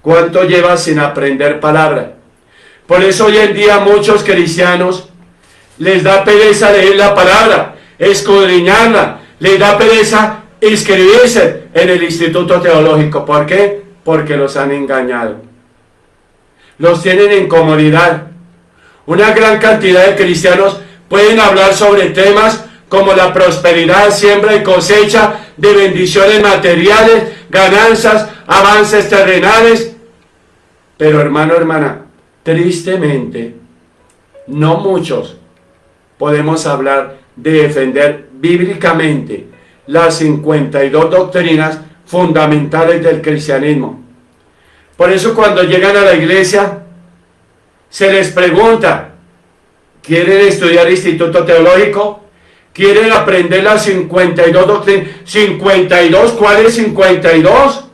¿Cuánto llevas sin aprender palabra? Por eso hoy en día muchos cristianos les da pereza leer la palabra, escudriñarla, les da pereza inscribirse en el instituto teológico. ¿Por qué? Porque los han engañado. Los tienen en comodidad. Una gran cantidad de cristianos pueden hablar sobre temas como la prosperidad, siembra y cosecha de bendiciones materiales, ganancias, avances terrenales. Pero hermano, hermana, tristemente, no muchos podemos hablar de defender bíblicamente las 52 doctrinas fundamentales del cristianismo. Por eso cuando llegan a la iglesia, se les pregunta, ¿quieren estudiar instituto teológico? ¿Quieren aprender las 52 doctrinas? ¿52? ¿Cuáles 52?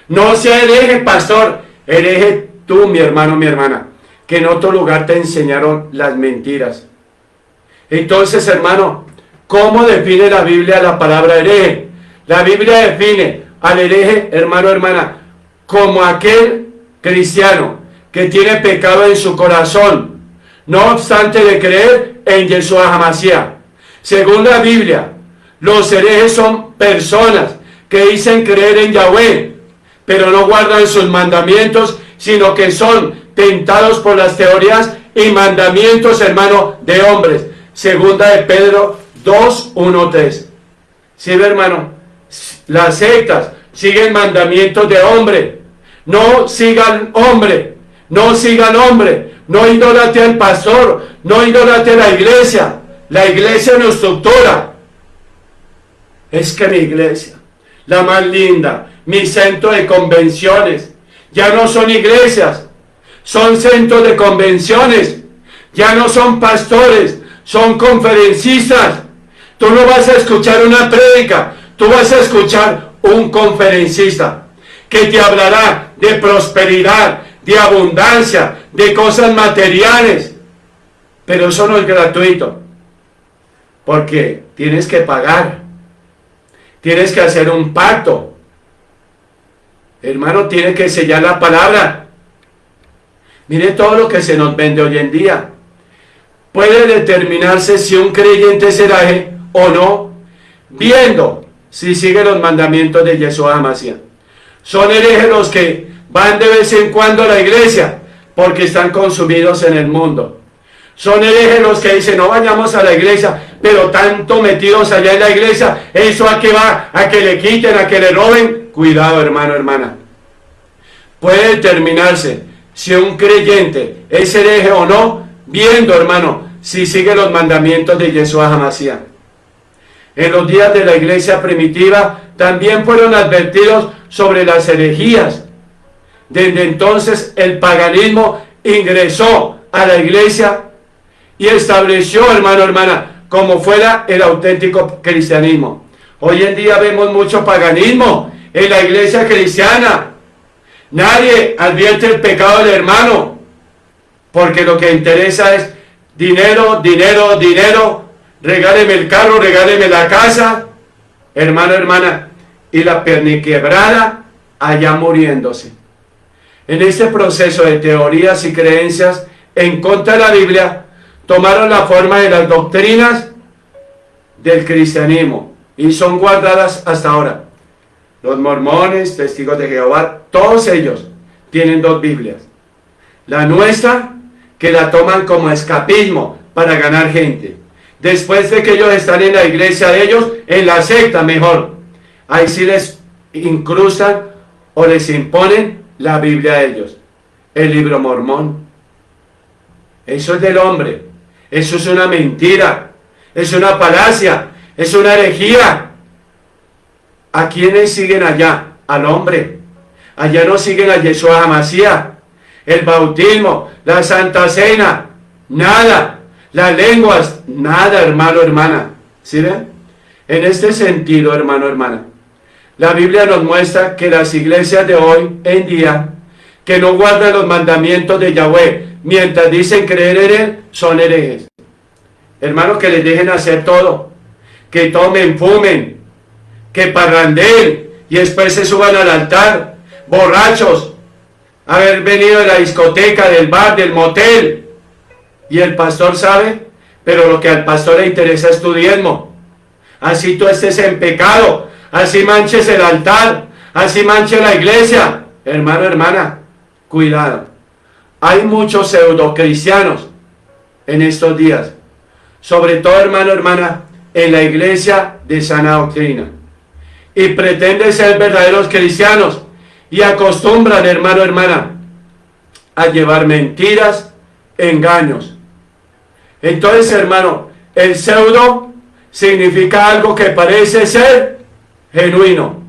No sea hereje, pastor. Hereje tú, mi hermano, mi hermana, que en otro lugar te enseñaron las mentiras. Entonces, hermano, ¿cómo define la Biblia la palabra hereje? La Biblia define al hereje, hermano, hermana, como aquel cristiano que tiene pecado en su corazón, no obstante de creer en Yeshua HaMashiach. Según la Biblia, los herejes son personas que dicen creer en Yahweh, pero no guardan sus mandamientos, sino que son tentados por las teorías y mandamientos, hermano, de hombres. Segunda de Pedro 2, 1, 3. ¿Sí, hermano? Las sectas siguen mandamientos de hombre. No sigan hombre, no sigan hombre, no idolate al pastor, no idolate a la iglesia. La iglesia no estructura. Es que mi iglesia, la más linda, mi centro de convenciones, ya no son iglesias, son centros de convenciones, ya no son pastores, son conferencistas. Tú no vas a escuchar una prédica, tú vas a escuchar un conferencista que te hablará de prosperidad, de abundancia, de cosas materiales. Pero eso no es gratuito, porque tienes que pagar, tienes que hacer un pacto. Hermano, tiene que sellar la palabra. Mire todo lo que se nos vende hoy en día. Puede determinarse si un creyente es hereje o no, viendo si sigue los mandamientos de Yeshua HaMashiach. Son herejes los que van de vez en cuando a la iglesia, porque están consumidos en el mundo. Son herejes los que dicen, no vayamos a la iglesia, pero tanto metidos allá en la iglesia, ¿eso a qué va? ¿A que le quiten, a que le roben? Cuidado, hermano, hermana. Puede determinarse si un creyente es hereje o no, viendo, hermano, si sigue los mandamientos de Yeshua HaMashiach. En los días de la iglesia primitiva también fueron advertidos sobre las herejías. Desde entonces el paganismo ingresó a la iglesia y estableció, hermano, hermana, como fuera el auténtico cristianismo. Hoy en día vemos mucho paganismo en la iglesia cristiana. Nadie advierte el pecado del hermano, porque lo que interesa es dinero, dinero, dinero. Regáleme el carro, regáleme la casa, hermano, hermana, y la perniquebrada allá muriéndose. En este proceso de teorías y creencias en contra de la Biblia, tomaron la forma de las doctrinas del cristianismo y son guardadas hasta ahora. Los mormones, testigos de Jehová, todos ellos tienen dos Biblias. La nuestra, que la toman como escapismo para ganar gente. Después de que ellos están en la iglesia de ellos, en la secta mejor, ahí sí les incrustan o les imponen la Biblia a ellos, el libro mormón. Eso es del hombre, eso es una mentira, es una falacia, es una herejía. ¿A quiénes siguen allá? Al hombre. Allá no siguen a Yeshua HaMashiach. El bautismo, la Santa Cena, nada. Las lenguas, nada, hermano, hermana. ¿Sí ven? En este sentido, hermano, hermana, la Biblia nos muestra que las iglesias de hoy en día, que no guardan los mandamientos de Yahweh, mientras dicen creer en Él, son herejes. Hermano, que les dejen hacer todo, que tomen, fumen, que parrandeen y después se suban al altar, borrachos, haber venido de la discoteca, del bar, del motel. Y el pastor sabe, pero lo que al pastor le interesa es tu diezmo. Así tú estés en pecado, así manches el altar, así manche la iglesia. Hermano, hermana, cuidado. Hay muchos pseudocristianos en estos días, sobre todo, hermano, hermana, en la iglesia de sana doctrina. Y pretenden ser verdaderos cristianos y acostumbran, hermano, hermana, a llevar mentiras, engaños. Entonces, hermano, el pseudo significa algo que parece ser genuino,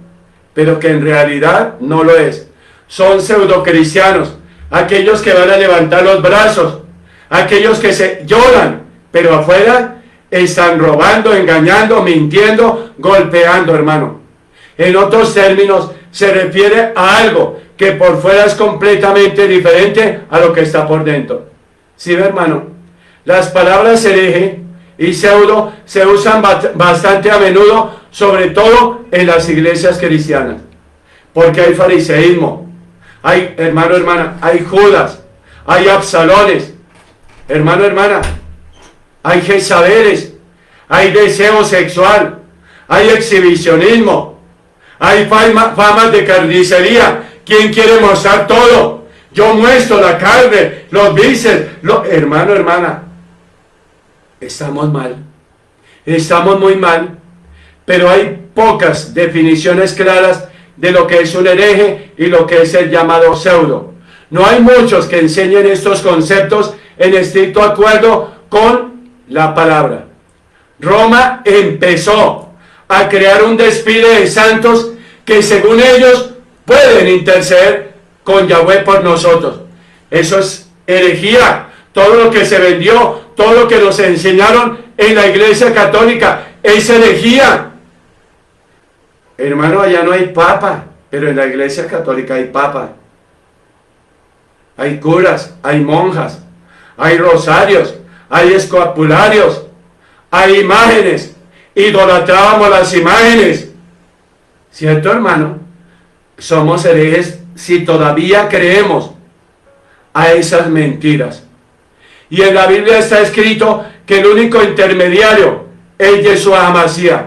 pero que en realidad no lo es. Son pseudocristianos, aquellos que van a levantar los brazos, aquellos que se lloran, pero afuera están robando, engañando, mintiendo, golpeando, hermano. En otros términos, se refiere a algo que por fuera es completamente diferente a lo que está por dentro. ¿Sí, hermano? Las palabras hereje y pseudo se usan bastante a menudo, sobre todo en las iglesias cristianas, porque hay fariseísmo, hay, hermano, hermana, hay Judas, hay Absalones, hermano, hermana, hay Jezabeles, hay deseo sexual, hay exhibicionismo, hay famas de carnicería. ¿Quién quiere mostrar todo? Yo muestro la carne, los bíceps, hermano, hermana, estamos mal, estamos muy mal, pero hay pocas definiciones claras de lo que es un hereje y lo que es el llamado pseudo. No hay muchos que enseñen estos conceptos en estricto acuerdo con la palabra. Roma empezó a crear un desfile de santos que según ellos pueden interceder con Yahweh por nosotros. Eso es herejía. Todo lo que se vendió, todo lo que nos enseñaron en la iglesia católica es herejía. Hermano, allá no hay papa, pero en la iglesia católica hay papa. Hay curas, hay monjas, hay rosarios, hay escapularios, hay imágenes. Idolatrábamos las imágenes. ¿Cierto, hermano? Somos herejes si todavía creemos a esas mentiras. Y en la Biblia está escrito que el único intermediario es Yeshua HaMashiach.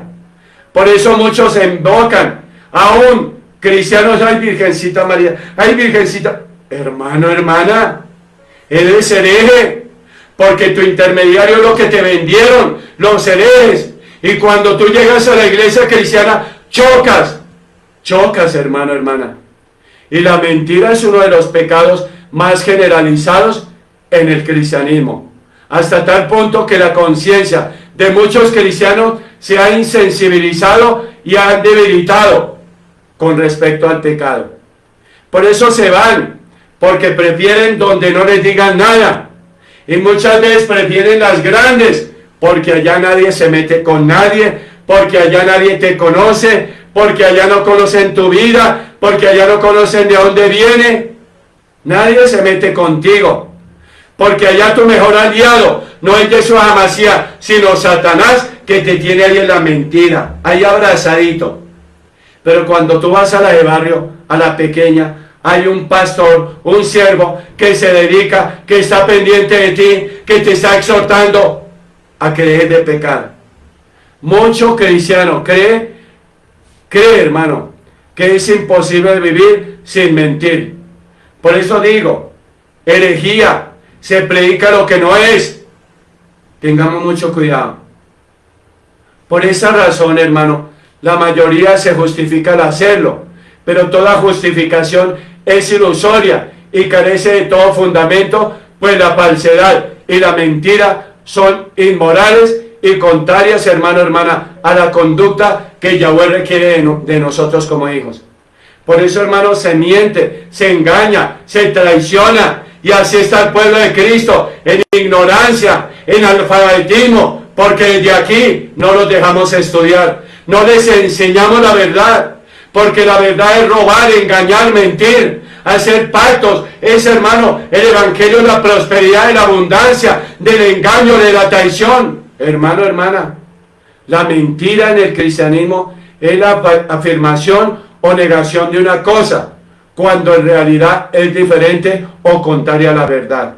Por eso muchos se invocan, aún cristianos, ay Virgencita María, ay Virgencita. Hermano, hermana, eres hereje, porque tu intermediario es lo que te vendieron, los herejes. Y cuando tú llegas a la iglesia cristiana, chocas, hermano, hermana. Y la mentira es uno de los pecados más generalizados en el cristianismo, hasta tal punto que la conciencia de muchos cristianos se ha insensibilizado y han debilitado con respecto al pecado. Por eso se van, porque prefieren donde no les digan nada, y muchas veces prefieren las grandes, porque allá nadie se mete con nadie, porque allá nadie te conoce, porque allá no conocen tu vida, porque allá no conocen de dónde viene. Nadie se mete contigo, porque allá tu mejor aliado no es Yeshua HaMashiach, sino Satanás, que te tiene ahí en la mentira, ahí abrazadito. Pero cuando tú vas a la de barrio, a la pequeña, hay un pastor, un siervo que se dedica, que está pendiente de ti, que te está exhortando a que dejes de pecar. Mucho cristiano cree, hermano, que es imposible vivir sin mentir. Por eso digo, herejía, se predica lo que no es. Tengamos mucho cuidado. Por esa razón, hermano, la mayoría se justifica al hacerlo, pero toda justificación es ilusoria y carece de todo fundamento, pues la falsedad y la mentira son inmorales y contrarias, hermano, hermana, a la conducta que Yahweh requiere de nosotros como hijos. Por eso, hermano, se miente, se engaña, se traiciona, y así está el pueblo de Cristo, en ignorancia, en analfabetismo, porque desde aquí no los dejamos estudiar, no les enseñamos la verdad, porque la verdad es robar, engañar, mentir, hacer pactos. Es, hermano, el evangelio de la prosperidad, de la abundancia, del engaño, de la traición. Hermano, hermana, la mentira en el cristianismo es la afirmación o negación de una cosa, cuando en realidad es diferente o contraria a la verdad.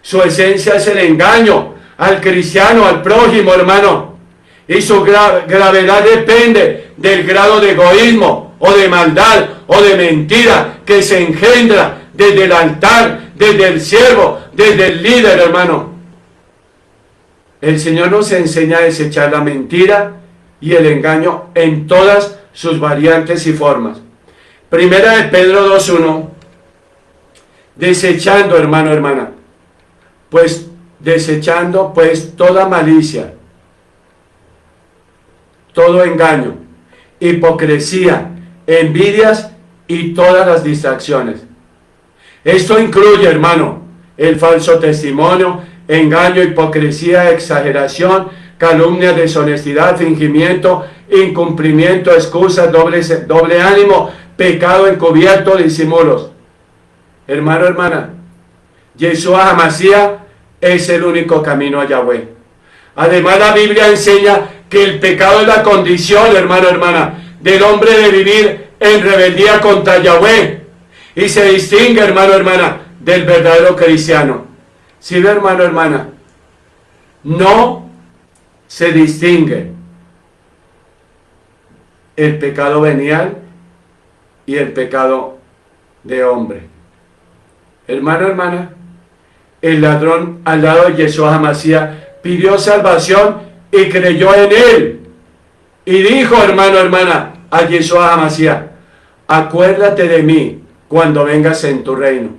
Su esencia es el engaño al cristiano, al prójimo, hermano, y su gravedad depende del grado de egoísmo o de maldad o de mentira que se engendra desde el altar, desde el siervo, desde el líder, hermano. El Señor nos enseña a desechar la mentira y el engaño en todas sus variantes y formas. Primera de Pedro 2:1, desechando, hermano, hermana, pues desechando pues toda malicia, todo engaño, hipocresía, envidias y todas las distracciones. Esto incluye, hermano, el falso testimonio, engaño, hipocresía, exageración, calumnia, deshonestidad, fingimiento, incumplimiento, excusas, doble ánimo, pecado encubierto, disimulos. Hermano, hermana, Yeshua HaMashiach es el único camino a Yahweh. Además, la Biblia enseña que el pecado es la condición, hermano, hermana, del hombre de vivir en rebeldía contra Yahweh. Y se distingue, hermano, hermana, del verdadero cristiano. ¿Sí ve, hermano, hermana? No se distingue el pecado venial y el pecado de hombre. Hermano, hermana, el ladrón al lado de Yeshua HaMashiach pidió salvación y creyó en él. Y dijo, hermano, hermana, a Yeshua HaMashiach: acuérdate de mí cuando vengas en tu reino.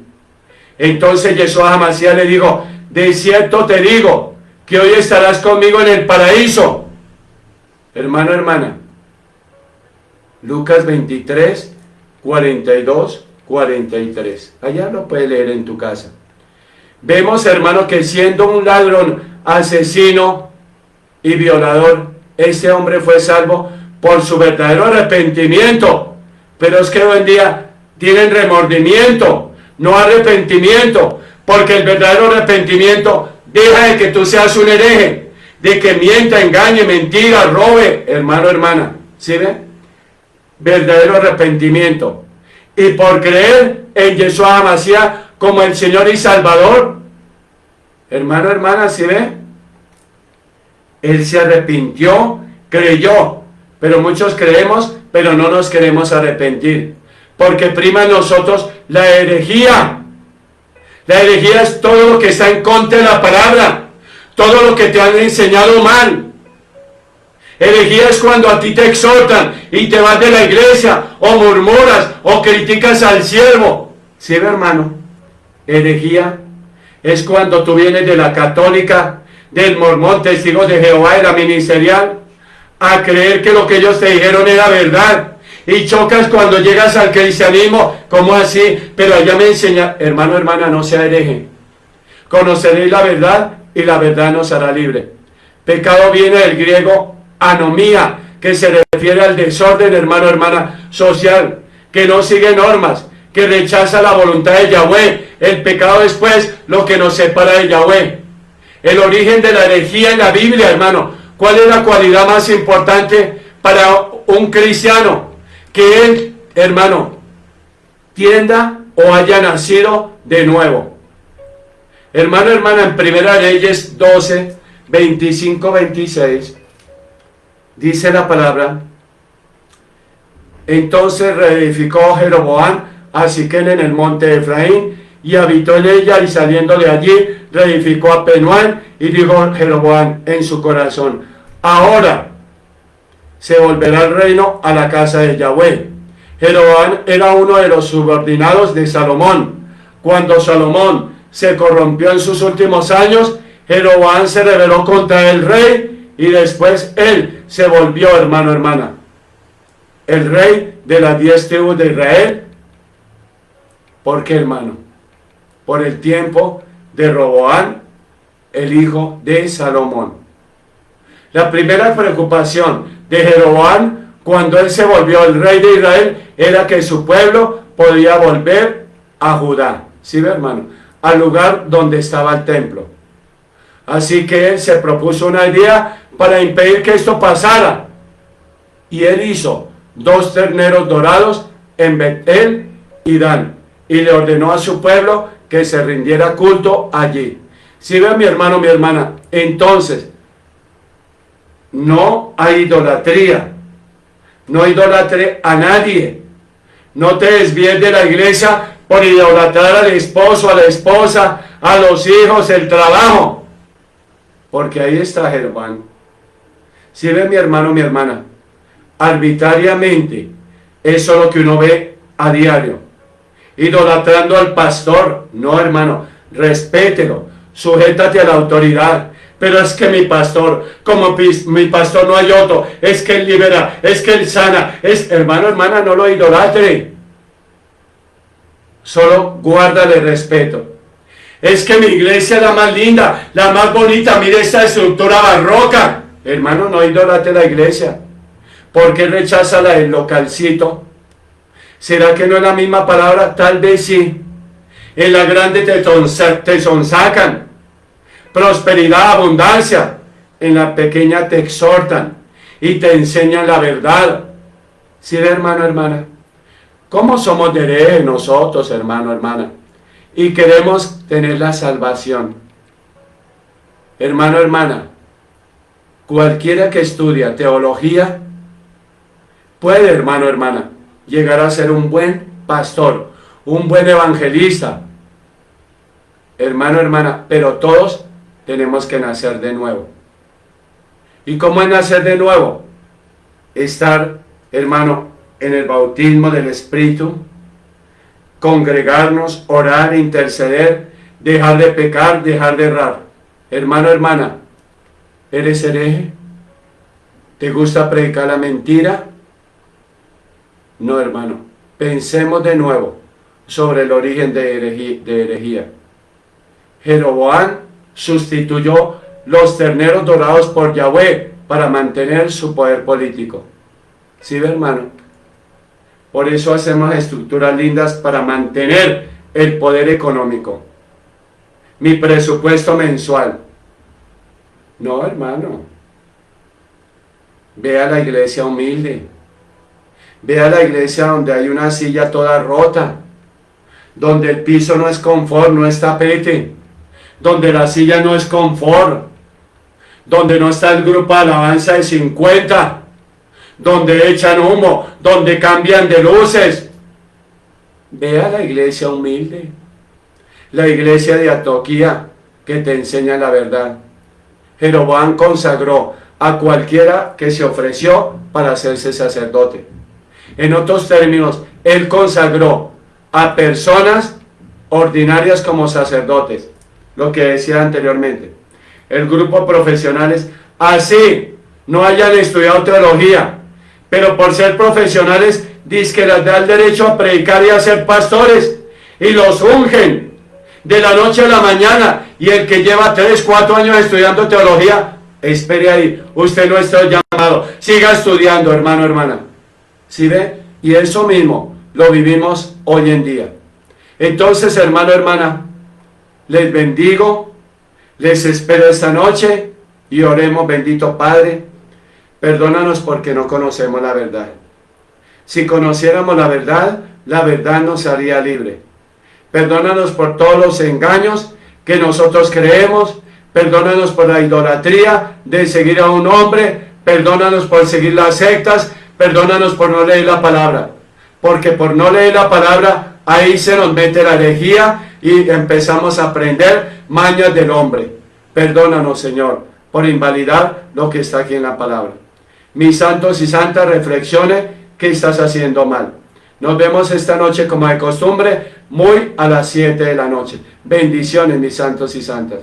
Entonces Yeshua HaMashiach le dijo: de cierto te digo que hoy estarás conmigo en el paraíso. Hermano, hermana, Lucas 23, 42, 43. Allá lo puedes leer en tu casa. Vemos, hermano, que siendo un ladrón, asesino y violador, este hombre fue salvo por su verdadero arrepentimiento. Pero es que hoy en día tienen remordimiento, no arrepentimiento, porque el verdadero arrepentimiento deja de que tú seas un hereje, de que mienta, engañe, mentira, robe, hermano, hermana. ¿Sí ve? Verdadero arrepentimiento. Y por creer en Yeshua HaMashiach como el Señor y Salvador, hermano, hermana, ¿sí ve? Él se arrepintió, creyó, pero muchos creemos, pero no nos queremos arrepentir, porque prima en nosotros la herejía. La herejía es todo lo que está en contra de la palabra, todo lo que te han enseñado mal. Herejía es cuando a ti te exhortan y te vas de la iglesia, o murmuras, o criticas al siervo. ¿Sí, hermano? Herejía es cuando tú vienes de la católica, del mormón, testigos de Jehová, de la ministerial, a creer que lo que ellos te dijeron era verdad, y chocas cuando llegas al cristianismo. ¿Cómo así? Pero allá me enseña. Hermano, hermana, no sea hereje. Conoceréis la verdad y la verdad nos hará libre. Pecado viene del griego anomía, que se refiere al desorden, hermano, hermana, social, que no sigue normas, que rechaza la voluntad de Yahweh. El pecado es pues lo que nos separa de Yahweh. El origen de la herejía en la Biblia, hermano. ¿Cuál es la cualidad más importante para un cristiano? Que él, hermano, tienda o haya nacido de nuevo. Hermano, hermana, en Primera Reyes 12, 25, 26, dice la palabra: entonces reedificó Jeroboam a Siquem en el monte de Efraín, y habitó en ella, y saliendo de allí, reedificó a Penuel, y dijo Jeroboam en su corazón: ahora se volverá el reino a la casa de Yahweh. Jeroboam era uno de los subordinados de Salomón. Cuando Salomón se corrompió en sus últimos años, Jeroboam se rebeló contra el rey, y después él se volvió, hermano, hermana, el rey de las 10 tribus de Israel. ¿Por qué, hermano? Por el tiempo de Roboam, el hijo de Salomón. La primera preocupación de Jeroboam, cuando él se volvió el rey de Israel, era que su pueblo podía volver a Judá. ¿Sí, hermano? Al lugar donde estaba el templo. Así que él se propuso una idea para impedir que esto pasara. Y él hizo 2 terneros dorados en Betel y Dan, y le ordenó a su pueblo que se rindiera culto allí. Si ve, mi hermano, mi hermana, entonces no hay idolatría. No idolatre a nadie. No te desvíes de la iglesia por idolatrar al esposo, a la esposa, a los hijos, el trabajo. Porque ahí está Jeroboam. Si ve, mi hermano, mi hermana, arbitrariamente, eso es lo que uno ve a diario. Idolatrando al pastor. No, hermano, respételo, sujétate a la autoridad, pero es que mi pastor, como mi pastor no hay otro, es que él libera, es que él sana, hermano, hermana, no lo idolatre, solo guárdale respeto. Es que mi iglesia es la más linda, la más bonita, mire esta estructura barroca. Hermano, no idolatre la iglesia. ¿Por qué rechaza la del localcito? ¿Será que no es la misma palabra? Tal vez sí. En la grande te sonsacan. Prosperidad, abundancia. En la pequeña te exhortan y te enseñan la verdad. ¿Sí, hermano, hermana? ¿Cómo somos de herejes nosotros, hermano, hermana? Y queremos tener la salvación. Hermano, hermana, cualquiera que estudia teología puede, hermano, hermana, llegar a ser un buen pastor, un buen evangelista. Hermano, hermana, pero todos tenemos que nacer de nuevo. ¿Y cómo es nacer de nuevo? Estar, hermano, en el bautismo del Espíritu, congregarnos, orar, interceder, dejar de pecar, dejar de errar. Hermano, hermana, ¿eres hereje? ¿Te gusta predicar la mentira? No, hermano, pensemos de nuevo sobre el origen de herejía. Jeroboam sustituyó los terneros dorados por Yahweh para mantener su poder político. ¿Sí, hermano? Por eso hacemos estructuras lindas para mantener el poder económico. Mi presupuesto mensual. No, hermano. Ve a la iglesia humilde. Ve a la iglesia donde hay una silla toda rota. Donde el piso no es confort, no es tapete. Donde la silla no es confort. Donde no está el grupo de alabanza de 50. Donde echan humo, donde cambian de luces. Ve a la iglesia humilde, la iglesia de Antioquía, que te enseña la verdad. Jeroboam consagró a cualquiera que se ofreció para hacerse sacerdote. En otros términos, él consagró a personas ordinarias como sacerdotes, lo que decía anteriormente. El grupo profesionales, así no hayan estudiado teología, pero por ser profesionales, dice que les da el derecho a predicar y a ser pastores, y los ungen de la noche a la mañana, y el que lleva 3, 4 años estudiando teología, espere ahí, usted no está llamado, siga estudiando, hermano, hermana. ¿Sí ve? Y eso mismo lo vivimos hoy en día. Entonces, hermano, hermana, les bendigo, les espero esta noche, y oremos. Bendito Padre, perdónanos porque no conocemos la verdad. Si conociéramos la verdad nos haría libre. Perdónanos por todos los engaños que nosotros creemos. Perdónanos por la idolatría de seguir a un hombre. Perdónanos por seguir las sectas. Perdónanos por no leer la palabra. Porque por no leer la palabra, ahí se nos mete la herejía y empezamos a aprender mañas del hombre. Perdónanos, Señor, por invalidar lo que está aquí en la palabra. Mis santos y santas, reflexione qué estás haciendo mal. Nos vemos esta noche como de costumbre, muy a las 7 de la noche. Bendiciones, mis santos y santas.